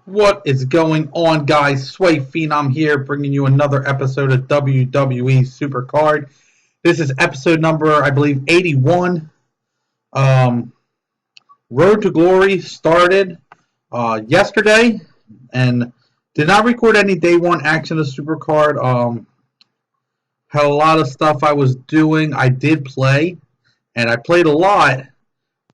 What is going on, guys? Sway Phenom here, bringing you another episode of WWE SuperCard. This is episode number, I believe, 81. Um, Road to Glory started yesterday, and did not record any day one action of SuperCard. Had a lot of stuff I was doing. I did play, and I played a lot,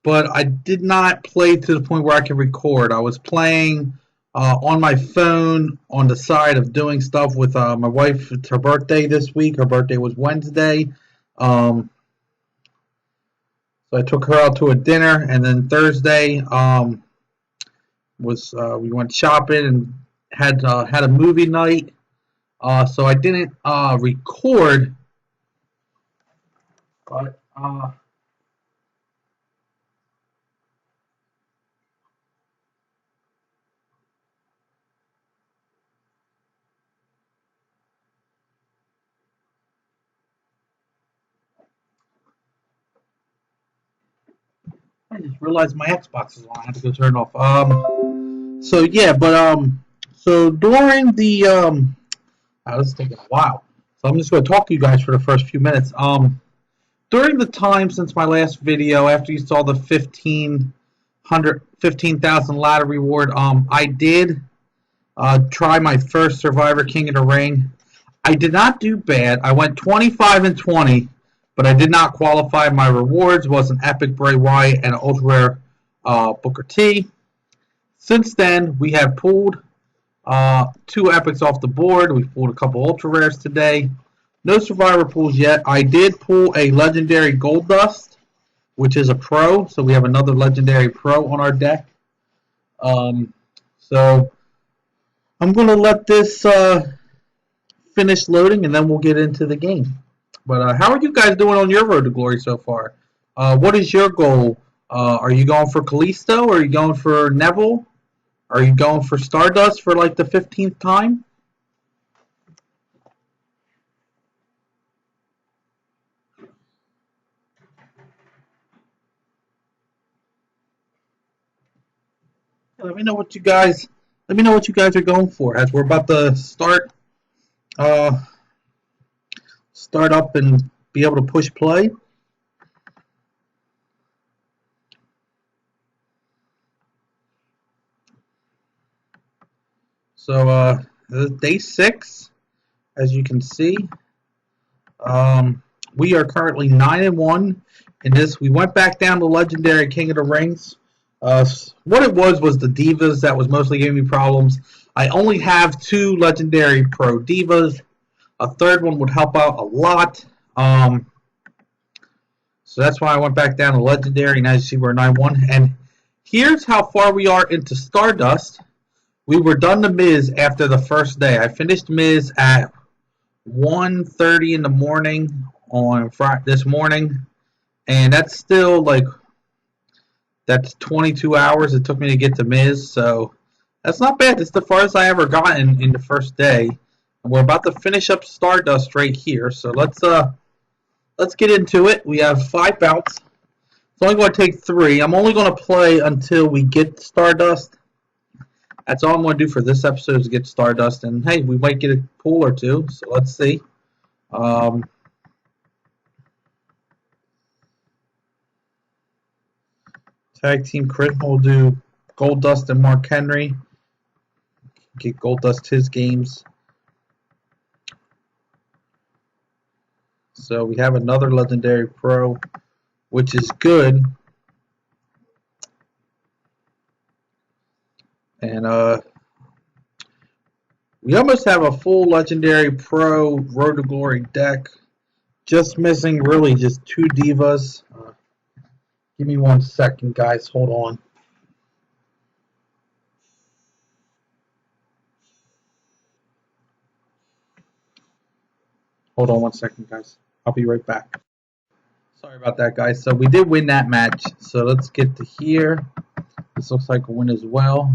but I did not play to the point where I can record. I was playing on my phone on the side of doing stuff with my wife. It's her birthday this week. Her birthday was Wednesday. So I took her out to a dinner, and then Thursday was we went shopping and had a movie night. So I didn't record, but I just realized my Xbox is on. I had to go turn it off. So yeah, but so during the this is taking a while. So I'm just going to talk to you guys for the first few minutes. During the time since my last video, after you saw the 15,000 ladder reward, I did try my first Survivor King of the Ring. I did not do bad. I went 25 and 20, but I did not qualify. My rewards was an epic Bray Wyatt and an ultra rare Booker T. Since then, we have pulled two epics off the board. We pulled a couple ultra rares today. No survivor pulls yet. I did pull a legendary Gold Dust, which is a pro. So we have another legendary pro on our deck. So I'm going to let this finish loading, and then we'll get into the game. But how are you guys doing on your road to glory so far? What is your goal? Are you going for Kalisto? Or are you going for Neville? Are you going for Stardust for like the 15th time? Let me know what you guys. Let me know what you guys are going for as we're about to uh, start up and be able to push play. So day 6, as you can see, we are currently 9-1 in this. We went back down to Legendary King of the Rings. What it was the Divas that was mostly giving me problems. I only have 2 Legendary Pro Divas. A third one would help out a lot. So that's why I went back down to Legendary, and as you see, we're 9-1. And here's how far we are into Stardust. We were done the Miz after the first day. I finished Miz at 1:30 in the morning on Friday this morning, and that's still like that's 22 hours it took me to get to Miz, so that's not bad. It's the farthest I ever gotten in the first day. And we're about to finish up Stardust right here, so let's get into it. We have 5 bouts. It's only going to take 3. I'm only going to play until we get Stardust. That's all I'm going to do for this episode is get Stardust, and hey, we might get a pool or two, so let's see. Tag Team Crit will do Gold Dust and Mark Henry. Get Gold Dust his games. So we have another Legendary Pro, which is good. And we almost have a full Legendary Pro Road to Glory deck. Just missing really just 2 Divas. Give me 1 second, guys. Hold on. Hold on 1 second, guys. I'll be right back. Sorry about that, guys. So we did win that match. So let's get to here. This looks like a win as well.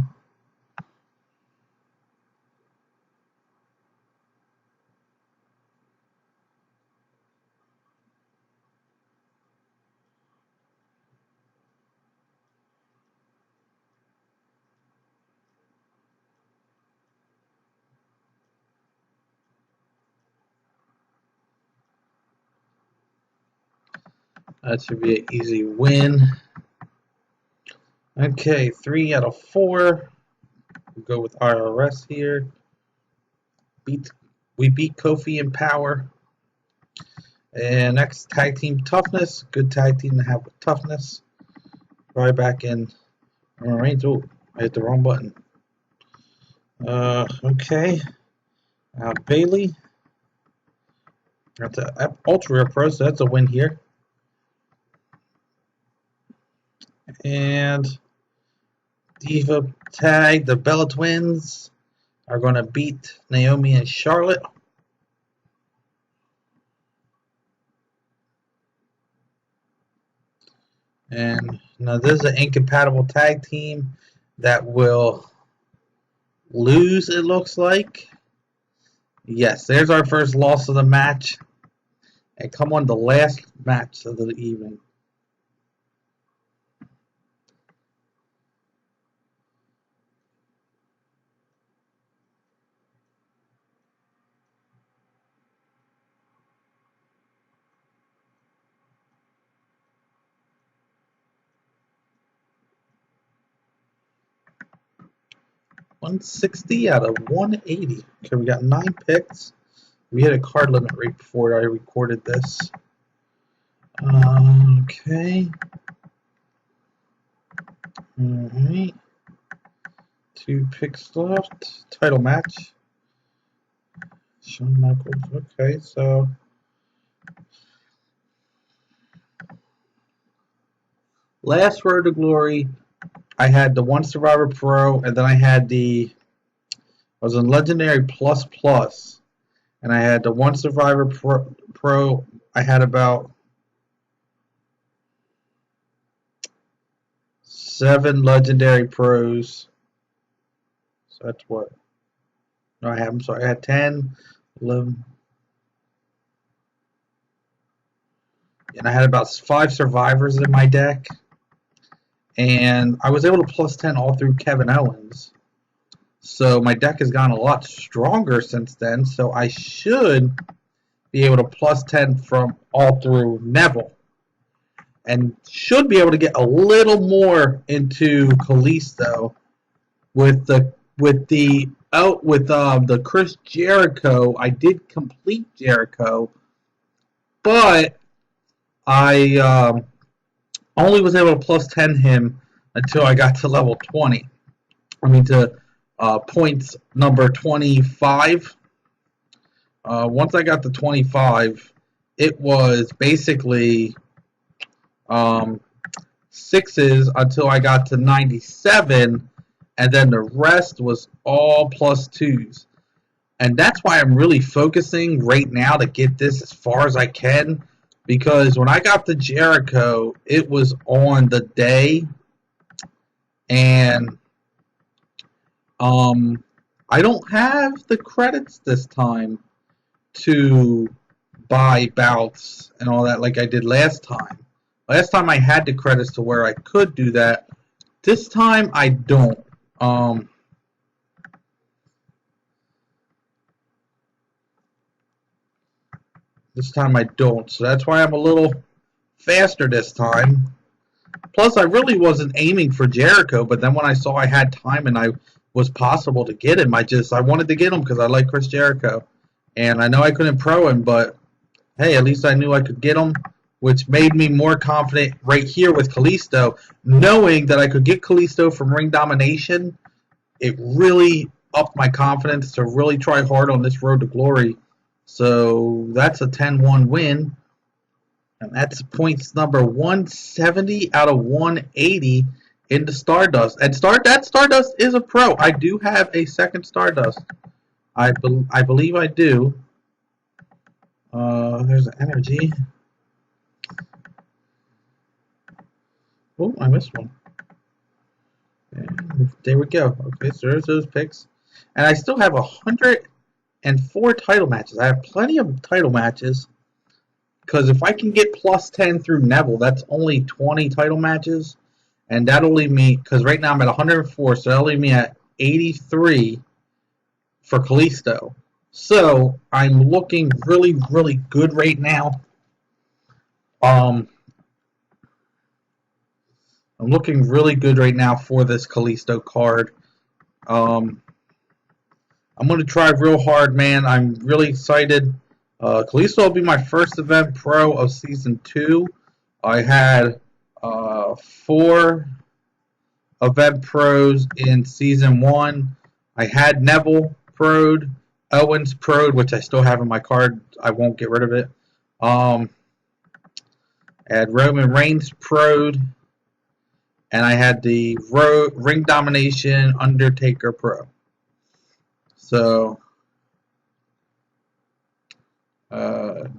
That should be an easy win. Okay, 3 out of 4. We'll go with IRS here. We beat Kofi in power. And next, tag team toughness. Good tag team to have with toughness. Right back in Reigns. Oh, I hit the wrong button. Okay. Bailey. That's an Ultra Rare Pro, so that's a win here. And Diva tag, the Bella Twins are going to beat Naomi and Charlotte. And now this is an incompatible tag team that will lose, it looks like. Yes, there's our first loss of the match. And come on, the last match of the evening. $160 out of $180. Okay, we got 9 picks. We hit a card limit right before I recorded this. Okay. Alright. 2 picks left. Title match. Shawn Michaels. Okay, so last Road to Glory, I had the 1 Survivor Pro, and then I had I was in Legendary Plus Plus, and I had the 1 Survivor Pro. I had about 7 Legendary Pros. So that's what? No, I'm sorry. I had 10, 11. And I had about 5 Survivors in my deck. And I was able to plus 10 all through Kevin Owens. So my deck has gotten a lot stronger since then. So I should be able to plus 10 from all through Neville. And should be able to get a little more into Kalisto with the Chris Jericho. I did complete Jericho, but I only was able to plus 10 him until I got to level 20. I mean to points number 25. Once I got to 25, it was basically 6s until I got to 97, and then the rest was all plus 2s. And that's why I'm really focusing right now to get this as far as I can, because when I got to Jericho, it was on the day, and I don't have the credits this time to buy bouts and all that like I did last time. Last time I had the credits to where I could do that. This time I don't. This time I don't. So that's why I'm a little faster this time. Plus, I really wasn't aiming for Jericho, but then when I saw I had time and I was possible to get him, I wanted to get him because I like Chris Jericho. And I know I couldn't pro him, but hey, at least I knew I could get him, which made me more confident right here with Kalisto. Knowing that I could get Kalisto from Ring Domination, it really upped my confidence to really try hard on this Road to Glory. So that's a 10-1 win. And that's points number 170 out of 180 into Stardust. And that Stardust is a pro. I do have a second Stardust. I believe I do. There's an energy. Oh, I missed one. And there we go. Okay, so there's those picks. And I still have 104 title matches. I have plenty of title matches. Because if I can get plus 10 through Neville, that's only 20 title matches. And that'll leave me, because right now I'm at 104, so that'll leave me at 83 for Kalisto. So I'm looking really, really good right now. I'm looking really good right now for this Kalisto card. I'm going to try real hard, man. I'm really excited. Kalisto will be my first event pro of Season 2. I had 4 event pros in Season 1. I had Neville pro'd, Owens pro'd, which I still have in my card. I won't get rid of it. I had Roman Reigns pro'd, and I had the Ring Domination Undertaker pro. So, the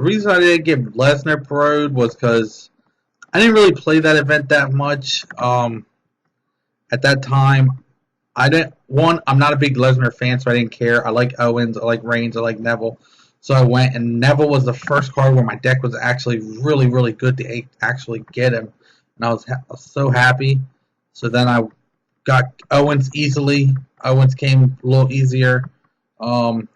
reason I didn't get Lesnar pro'd was because I didn't really play that event that much. At that time, I'm not a big Lesnar fan, so I didn't care. I like Owens, I like Reigns, I like Neville. So I went, and Neville was the first card where my deck was actually really, really good to actually get him. And I was so happy. So then I got Owens easily. Owens came a little easier. Having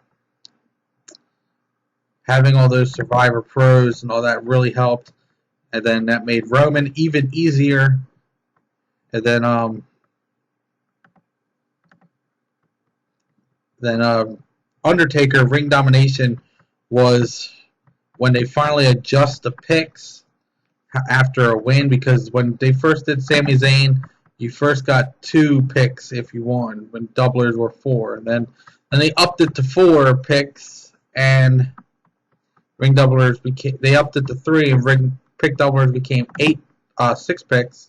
all those Survivor pros and all that really helped. And then that made Roman even easier. And then Undertaker Ring Domination was when they finally adjust the picks after a win, because when they first did Sami Zayn, you first got 2 picks if you won, when doublers were 4. And then they upped it to 4 picks, and ring doublers they upped it to 3, and ring pick doublers became 6 picks.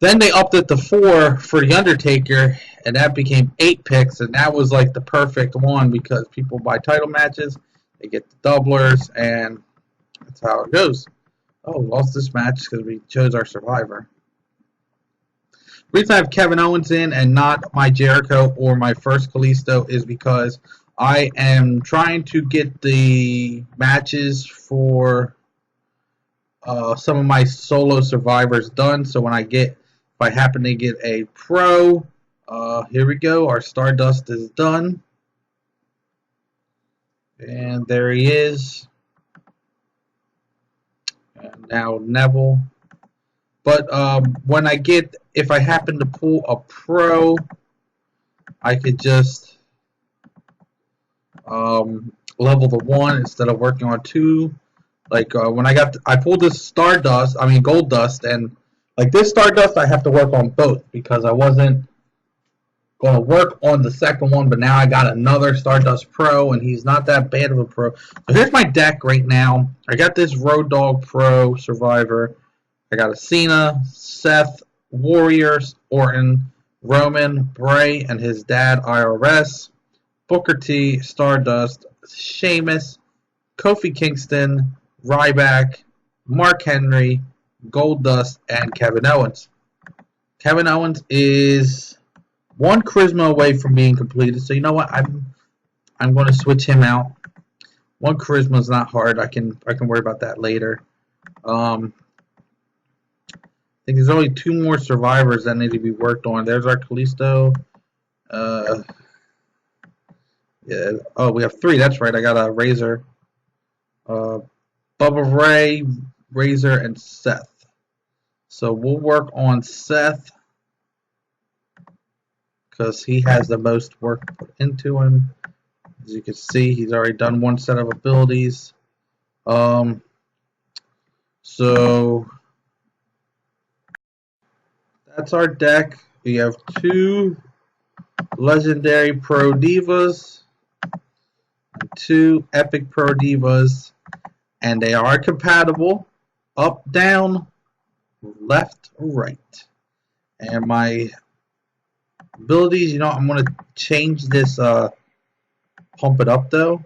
Then they upped it to 4 for the Undertaker, and that became 8 picks, and that was like the perfect one because people buy title matches, they get the doublers, and that's how it goes. Oh, we lost this match because we chose our Survivor. The reason I have Kevin Owens in and not my Jericho or my first Kalisto is because I am trying to get the matches for some of my solo Survivors done, so when if I happen to get a pro, here we go, our Stardust is done. And there he is. And now Neville. But if I happen to pull a pro, I could just level the 1 instead of working on 2. Like when I pulled this Gold Dust, and like this Stardust, I have to work on both because I wasn't going to work on the second one, but now I got another Stardust Pro, and he's not that bad of a pro. So here's my deck right now. I got this Road Dogg Pro Survivor. I got a Cena, Seth, Warriors, Orton, Roman, Bray, and his dad IRS, Booker T, Stardust, Sheamus, Kofi Kingston, Ryback, Mark Henry, Goldust, and Kevin Owens. Kevin Owens is 1 charisma away from being completed, so you know what? I'm going to switch him out. 1 charisma is not hard. I can worry about that later. I think there's only 2 more Survivors that need to be worked on. There's our Kalisto. Yeah. Oh, we have 3. That's right. I got a Razor, Bubba Ray, Razor, and Seth. So we'll work on Seth because he has the most work put into him. As you can see, he's already done 1 set of abilities. So that's our deck. We have 2 Legendary Pro Divas and 2 Epic Pro Divas, and they are compatible up, down, left, right. And my abilities, I'm going to change this Pump It Up though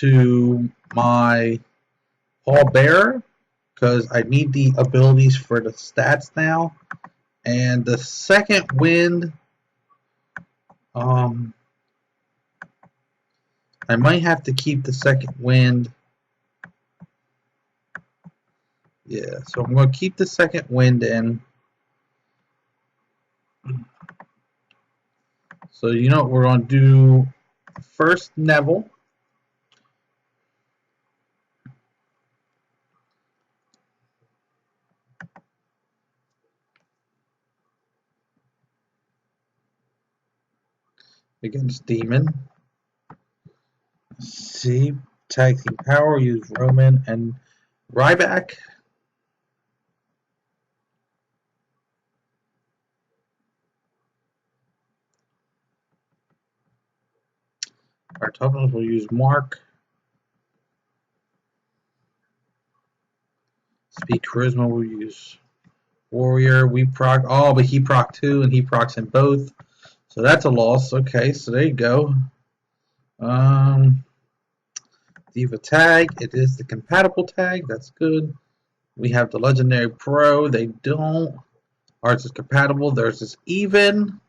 to my Paul Bearer because I need the abilities for the stats now. And the second wind, I might have to keep the second wind. Yeah, so I'm going to keep the second wind in. So you know what we're going to do first, Neville. Against Demon. See, tag team power, use Roman and Ryback. Our toughness will use Mark. Speed Charisma will use Warrior. We proc. Oh, but he proc 2 and he procs in both. So that's a loss. Okay, so there you go. Diva tag. It is the compatible tag. That's good. We have the Legendary Pro. They don't. Ours is compatible. Theirs is even.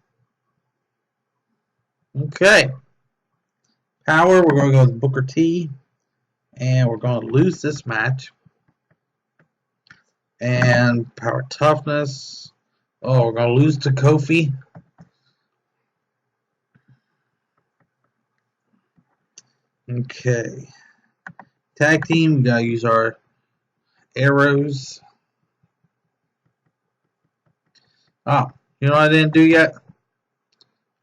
Okay. Power. We're going to go with Booker T. And we're going to lose this match. And power toughness. Oh, we're going to lose to Kofi. Okay. Tag team, we gotta use our arrows. Oh, you know what I didn't do yet?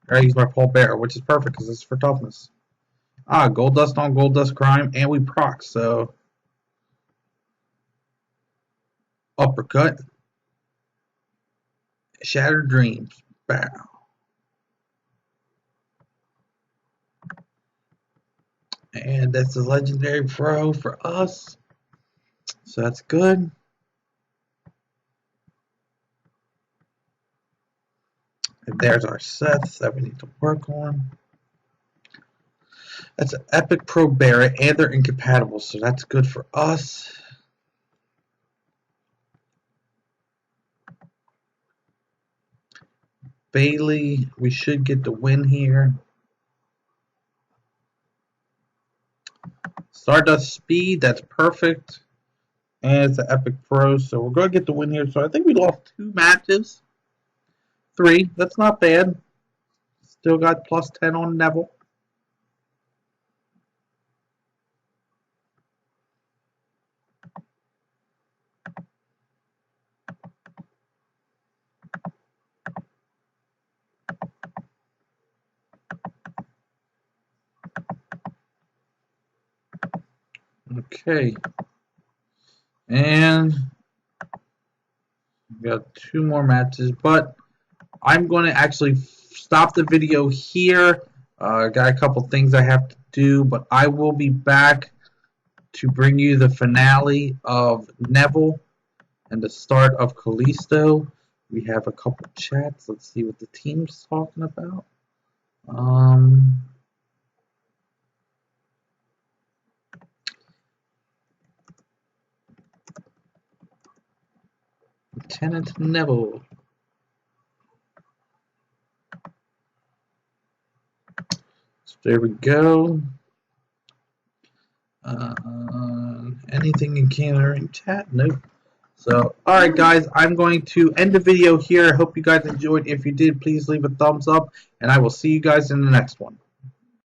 I gotta use my Paul Bearer, which is perfect because it's for toughness. Ah, Gold Dust on Gold Dust Crime, and we proc, so. Uppercut. Shattered Dreams. Bow. And that's a Legendary Pro for us. So that's good. And there's our sets that we need to work on. That's an Epic Pro Barrett, and they're incompatible, so that's good for us. Bailey, we should get the win here. Stardust Speed, that's perfect. And it's an Epic Pro, so we're going to get the win here. So I think we lost 2 matches. 3, that's not bad. Still got plus 10 on Neville. Okay. And we got 2 more matches, but I'm going to actually stop the video here. Got a couple things I have to do, but I will be back to bring you the finale of Neville and the start of Kalisto. We have a couple chats. Let's see what the team's talking about. Lieutenant Neville. So there we go. Anything in Canada in chat? Nope. So, alright guys, I'm going to end the video here. I hope you guys enjoyed. If you did, please leave a thumbs up, and I will see you guys in the next one.